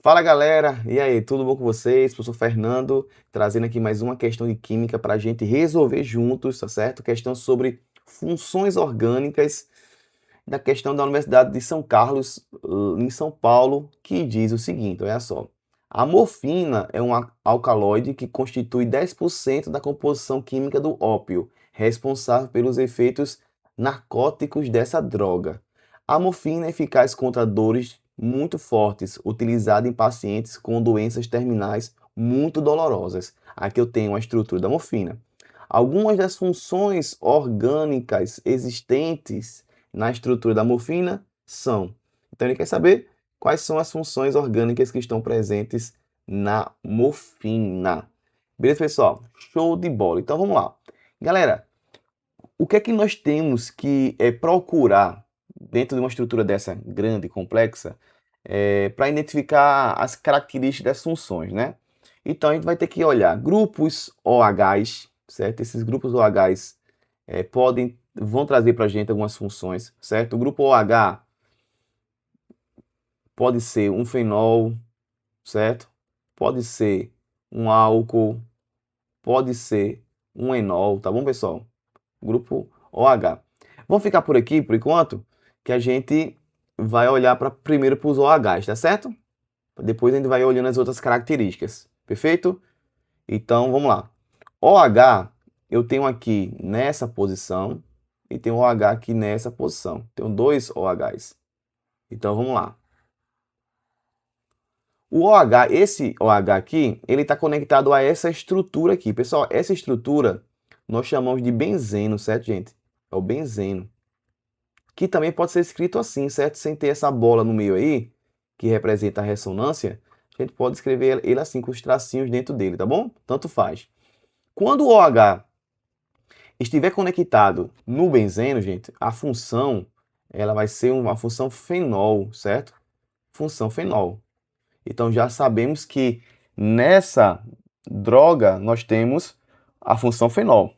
Fala galera, e aí, tudo bom com vocês? Professor Fernando, trazendo aqui mais uma questão de química para a gente resolver juntos, tá certo? Questão sobre funções orgânicas da questão da Universidade de São Carlos, em São Paulo, que diz o seguinte, olha só. A morfina é um alcaloide que constitui 10% da composição química do ópio, responsável pelos efeitos narcóticos dessa droga. A morfina é eficaz contra dores muito fortes, utilizada em pacientes com doenças terminais muito dolorosas. Aqui eu tenho a estrutura da morfina. Algumas das funções orgânicas existentes na estrutura da morfina são. Então ele quer saber quais são as funções orgânicas que estão presentes na morfina. Beleza, pessoal? Show de bola. Então vamos lá. Galera, o que é que nós temos que procurar dentro de uma estrutura dessa grande, complexa, para identificar as características das funções, né? Então a gente vai ter que olhar grupos OHs, certo? Esses grupos OHs vão trazer para a gente algumas funções, certo? O grupo OH pode ser um fenol, certo? Pode ser um álcool, pode ser um enol, tá bom, pessoal? Grupo OH. Vamos ficar por aqui, por enquanto, que a gente vai olhar primeiro para os OHs, tá certo? Depois a gente vai olhando as outras características, perfeito? Então, vamos lá. OH, eu tenho aqui nessa posição e tenho OH aqui nessa posição. Tenho dois OHs. Então, vamos lá. O OH, esse OH aqui, ele está conectado a essa estrutura aqui. Pessoal, essa estrutura nós chamamos de benzeno, certo, gente? É o benzeno. Que também pode ser escrito assim, certo? Sem ter essa bola no meio aí, que representa a ressonância, a gente pode escrever ele assim, com os tracinhos dentro dele, tá bom? Tanto faz. Quando o OH estiver conectado no benzeno, gente, a função, ela vai ser uma função fenol, certo? Função fenol. Então já sabemos que nessa droga nós temos a função fenol,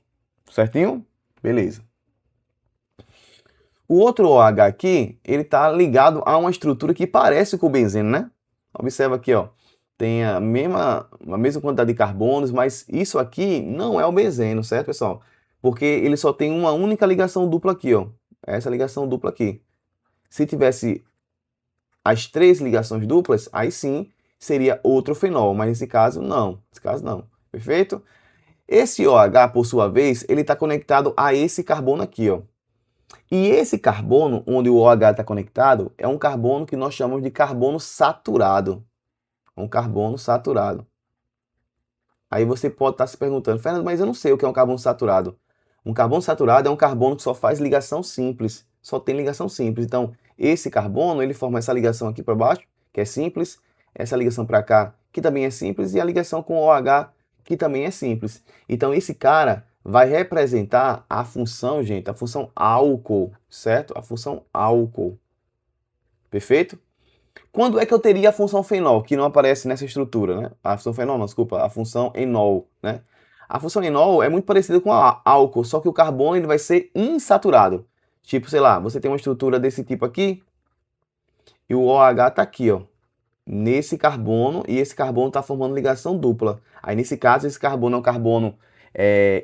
certinho? Beleza. O outro OH aqui, ele está ligado a uma estrutura que parece com o benzeno, né? Observa aqui, ó, tem a mesma quantidade de carbonos, mas isso aqui não é o benzeno, certo, pessoal? Porque ele só tem uma única ligação dupla aqui, ó. Essa ligação dupla aqui. Se tivesse as três ligações duplas, aí sim seria outro fenol, mas nesse caso não. Nesse caso não. Perfeito? Esse OH, por sua vez, ele está conectado a esse carbono aqui, ó. E esse carbono, onde o OH está conectado, é um carbono que nós chamamos de carbono saturado. Um carbono saturado. Aí você pode estar se perguntando, Fernando, mas eu não sei o que é um carbono saturado. Um carbono saturado é um carbono que só faz ligação simples, só tem ligação simples. Então, esse carbono, ele forma essa ligação aqui para baixo, que é simples, essa ligação para cá, que também é simples, e a ligação com o OH, que também é simples. Então, esse cara vai representar a função, gente, a função álcool, certo? A função álcool. Perfeito? Quando é que eu teria a função fenol, que não aparece nessa estrutura, né? A função fenol, não, desculpa, a função enol, né? A função enol é muito parecida com a álcool, só que o carbono ele vai ser insaturado. Tipo, sei lá, você tem uma estrutura desse tipo aqui, e o OH está aqui, ó, nesse carbono, e esse carbono está formando ligação dupla. Aí, nesse caso, esse carbono é um carbono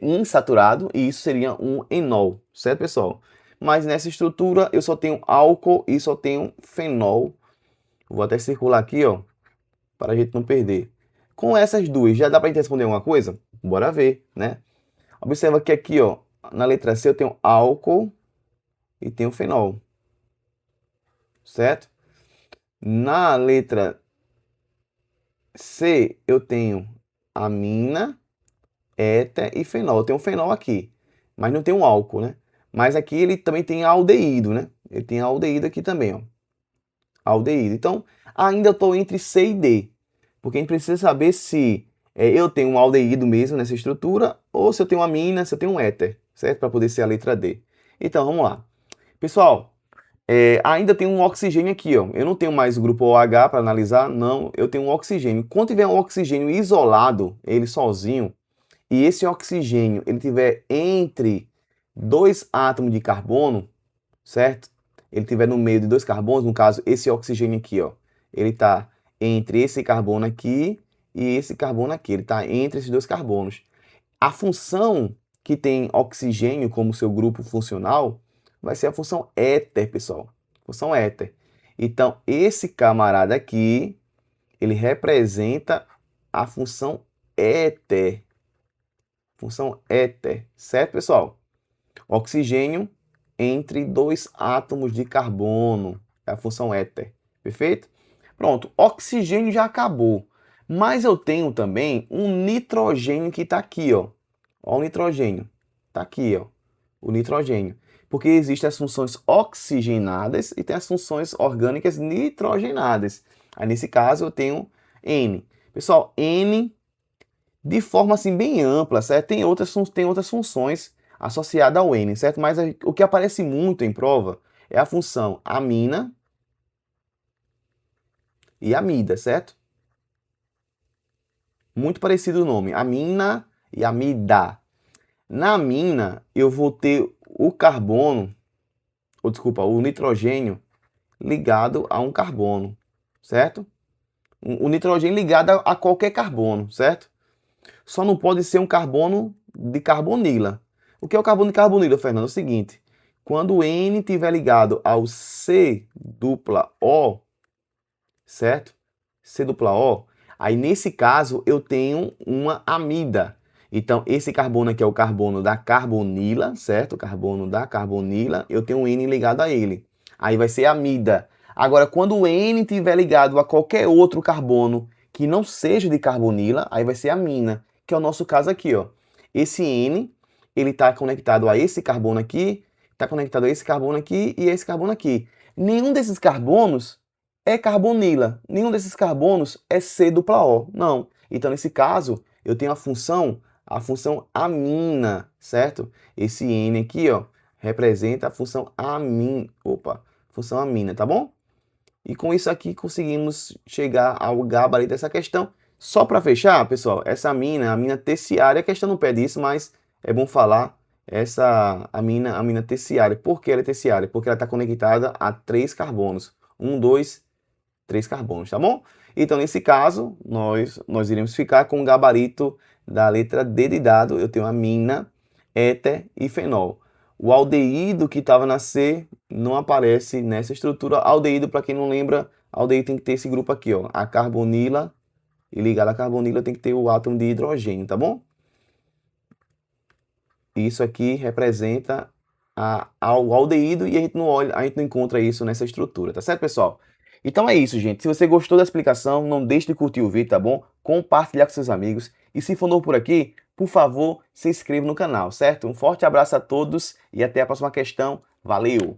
insaturado, e isso seria um enol, certo, pessoal? Mas nessa estrutura, eu só tenho álcool e só tenho fenol. Vou até circular aqui, ó, para a gente não perder. Com essas duas, já dá para gente responder alguma coisa? Bora ver, né? Observa que aqui, ó, na letra C eu tenho álcool e tenho fenol, certo? Na letra C eu tenho amina, éter e fenol. Eu tenho fenol aqui, mas não tenho álcool, né? Mas aqui ele também tem aldeído, né? Ele tem aldeído aqui também, ó. Aldeído. Então, ainda estou entre C e D. Porque a gente precisa saber se eu tenho um aldeído mesmo nessa estrutura, ou se eu tenho amina, se eu tenho um éter, certo? Para poder ser a letra D. Então, vamos lá. Pessoal, ainda tem um oxigênio aqui, ó. Eu não tenho mais o grupo OH para analisar, não. Eu tenho um oxigênio. Quando tiver um oxigênio isolado, ele sozinho, e esse oxigênio ele tiver entre dois átomos de carbono, certo? Ele tiver no meio de dois carbonos, no caso, esse oxigênio aqui, ó, ele está entre esse carbono aqui e esse carbono aqui. Ele está entre esses dois carbonos. A função que tem oxigênio como seu grupo funcional vai ser a função éter, pessoal. Função éter. Então, esse camarada aqui, ele representa a função éter. Função éter, certo, pessoal? Oxigênio entre dois átomos de carbono. É a função éter. Perfeito? Pronto, oxigênio já acabou. Mas eu tenho também um nitrogênio que está aqui, ó. Ó o nitrogênio. Está aqui, ó. O nitrogênio. Porque existem as funções oxigenadas e tem as funções orgânicas nitrogenadas. Aí, nesse caso, eu tenho N. Pessoal, N de forma assim bem ampla, certo? Tem outras funções associadas ao N, certo? Mas o que aparece muito em prova é a função amina e amida, certo? Muito parecido o nome, amina e amida. Na amina, eu vou ter o carbono, ou desculpa, o nitrogênio ligado a um carbono, certo? O nitrogênio ligado a qualquer carbono, certo? Só não pode ser um carbono de carbonila. O que é o carbono de carbonila, Fernando? É o seguinte, quando o N estiver ligado ao C dupla O, certo? C dupla O, aí nesse caso eu tenho uma amida. Então esse carbono aqui é o carbono da carbonila, certo? O carbono da carbonila, eu tenho um N ligado a ele. Aí vai ser amida. Agora, quando o N estiver ligado a qualquer outro carbono que não seja de carbonila, aí vai ser amina, que é o nosso caso aqui, ó. Esse N, ele está conectado a esse carbono aqui, está conectado a esse carbono aqui e a esse carbono aqui. Nenhum desses carbonos é carbonila. Nenhum desses carbonos é C dupla O. Não. Então, nesse caso, eu tenho a função amina, certo? Esse N aqui, ó, representa a função amina. Opa, função amina, tá bom? E com isso aqui conseguimos chegar ao gabarito dessa questão. Só para fechar, pessoal, essa amina, a amina terciária, a questão não pede isso, mas é bom falar essa amina terciária. Por que ela é terciária? Porque ela está conectada a 3 carbonos. 1, 2, 3 carbonos, tá bom? Então, nesse caso, nós iremos ficar com o gabarito da letra D de dado. Eu tenho amina, éter e fenol. O aldeído que estava na C não aparece nessa estrutura. Aldeído, para quem não lembra, aldeído tem que ter esse grupo aqui, ó. A carbonila, e ligado à carbonila tem que ter o átomo de hidrogênio, tá bom? Isso aqui representa o aldeído e a gente não encontra isso nessa estrutura, tá certo, pessoal? Então é isso, gente. Se você gostou da explicação, não deixe de curtir o vídeo, tá bom? Compartilhar com seus amigos. E se for novo por aqui, por favor, se inscreva no canal, certo? Um forte abraço a todos e até a próxima questão. Valeu!